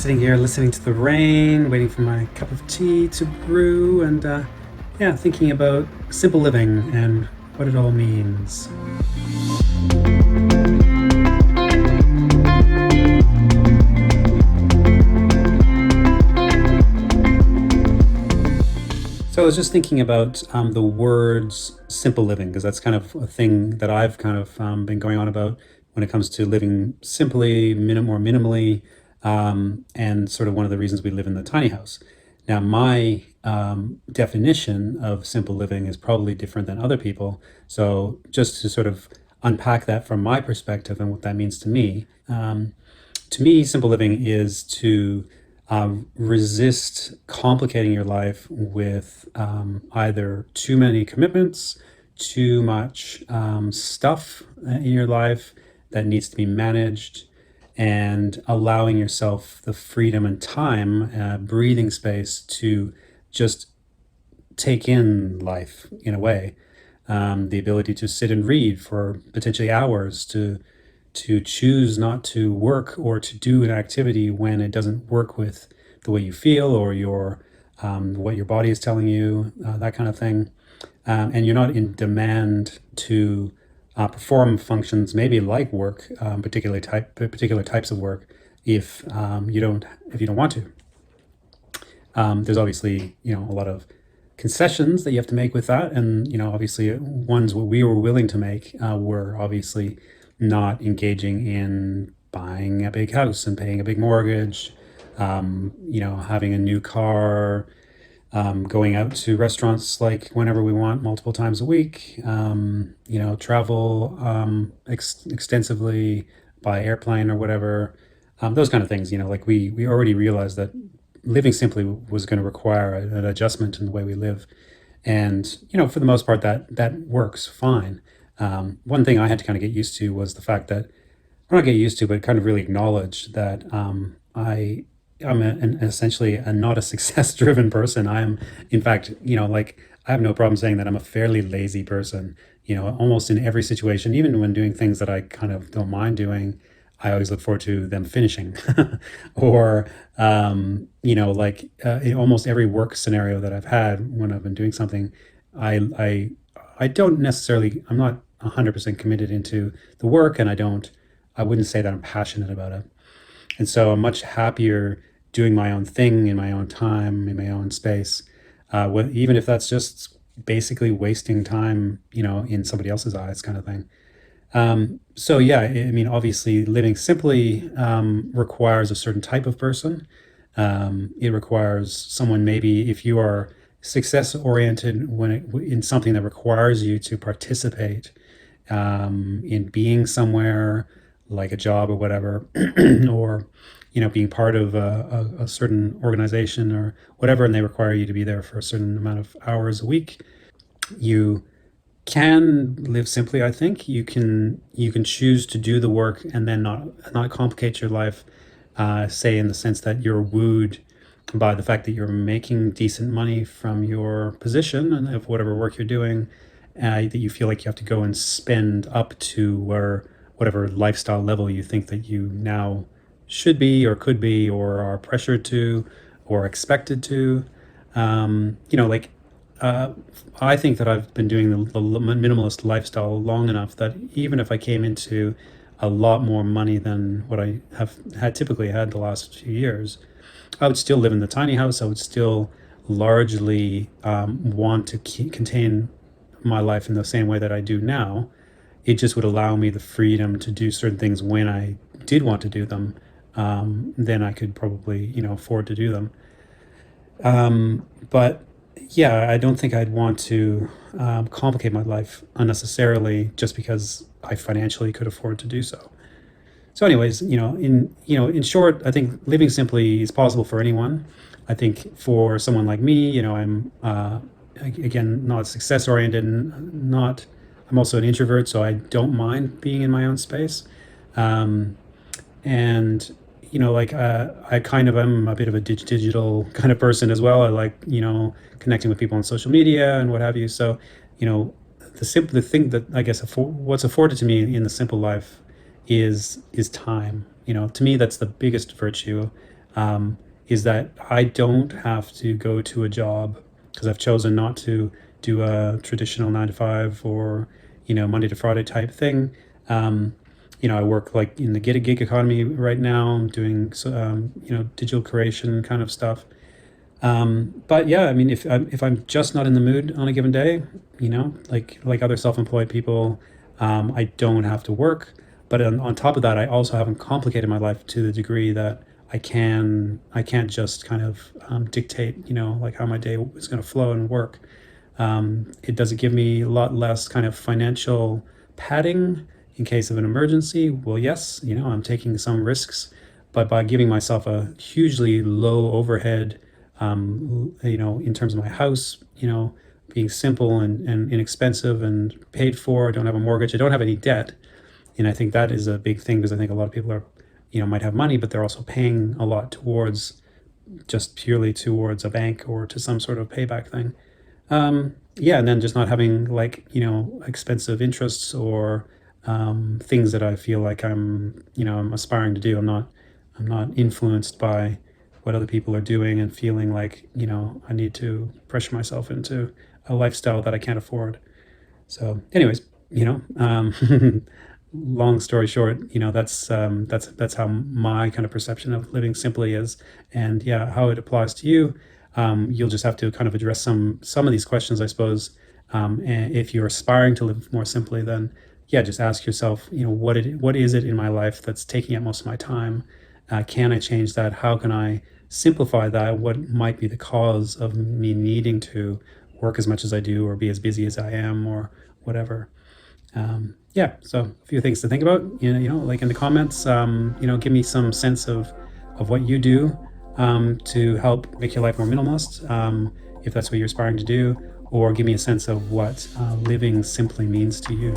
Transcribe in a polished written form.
sitting here listening to the rain, waiting for my cup of tea to brew, and yeah, thinking about simple living and what it all means. So I was just thinking about the words simple living, because that's kind of a thing that I've kind of been going on about when it comes to living simply, more minimally, and sort of one of the reasons we live in the tiny house. Now, my definition of simple living is probably different than other people. So just to sort of unpack that from my perspective and what that means to me, simple living is to resist complicating your life with either too many commitments, too much stuff in your life that needs to be managed, and allowing yourself the freedom and time, breathing space to just take in life in a way. The ability to sit and read for potentially hours, to choose not to work or to do an activity when it doesn't work with the way you feel or your what your body is telling you, that kind of thing. And you're not in demand to perform functions, maybe like work, particular types of work, if you don't want to. There's obviously a lot of concessions that you have to make with that, and obviously ones what we were willing to make were obviously not engaging in buying a big house and paying a big mortgage, having a new car, going out to restaurants like whenever we want, multiple times a week, travel extensively by airplane or whatever, those kind of things. Like we already realized that living simply was going to require an adjustment in the way we live, and for the most part that works fine. One thing I had to kind of get used to was the fact that, or not get used to, but kind of really acknowledge that I'm essentially not a success-driven person. I am, in fact, like I have no problem saying that I'm a fairly lazy person. Almost in every situation, even when doing things that I kind of don't mind doing, I always look forward to them finishing. Or, in almost every work scenario that I've had when I've been doing something, I don't necessarily, I'm not 100% committed into the work, and I wouldn't say that I'm passionate about it. And so I'm much happier doing my own thing in my own time, in my own space, even if that's just basically wasting time, in somebody else's eyes, kind of thing. So yeah, I mean, obviously, living simply requires a certain type of person. It requires someone, maybe if you are success oriented in something that requires you to participate in being somewhere, like a job or whatever, or being part of a certain organization or whatever, and they require you to be there for a certain amount of hours a week. You can live simply. I think you can choose to do the work and then not complicate your life. Say, in the sense that you're wooed by the fact that you're making decent money from your position and of whatever work you're doing, that you feel like you have to go and spend up to whatever lifestyle level you think that you now should be or could be or are pressured to or expected to. Like I think that I've been doing the minimalist lifestyle long enough that even if I came into a lot more money than what I have had typically had the last few years, I would still live in the tiny house. I would still largely want to contain my life in the same way that I do now. It just would allow me the freedom to do certain things when I did want to do them. Then I could probably, afford to do them. But yeah, I don't think I'd want to complicate my life unnecessarily just because I financially could afford to do so. So, anyways, in short, I think living simply is possible for anyone. I think for someone like me, I'm again not success oriented, and not. I'm also an introvert, so I don't mind being in my own space. And like I kind of am a bit of a digital kind of person as well. I like connecting with people on social media and what have you. So you know the thing that I guess what's afforded to me in the simple life is time. To me, that's the biggest virtue. is that I don't have to go to a job because I've chosen not to do a traditional 9 to 5 or Monday to Friday type thing. I work like in the gig economy right now. I'm doing digital creation kind of stuff. But yeah, I mean, if I'm just not in the mood on a given day, like other self-employed people, I don't have to work. But on top of that, I also haven't complicated my life to the degree that I can't just kind of dictate, like how my day is going to flow and work. It does give me a lot less kind of financial padding in case of an emergency. Well, yes, I'm taking some risks, but by giving myself a hugely low overhead, in terms of my house, being simple and inexpensive and paid for. I don't have a mortgage. I don't have any debt. And I think that is a big thing because I think a lot of people are, might have money, but they're also paying a lot towards just purely towards a bank or to some sort of payback thing. Yeah, and then just not having like, expensive interests or things that I feel like I'm aspiring to do. I'm not influenced by what other people are doing and feeling like, I need to pressure myself into a lifestyle that I can't afford. So, anyways, long story short, that's how my kind of perception of living simply is, and yeah, how it applies to you. You'll just have to kind of address some of these questions, I suppose. And if you're aspiring to live more simply, then yeah, just ask yourself, what is it in my life that's taking up most of my time? Can I change that? How can I simplify that? What might be the cause of me needing to work as much as I do or be as busy as I am or whatever? Yeah, so a few things to think about. Like in the comments, give me some sense of what you do to help make your life more minimalist, if that's what you're aspiring to do, or give me a sense of what living simply means to you.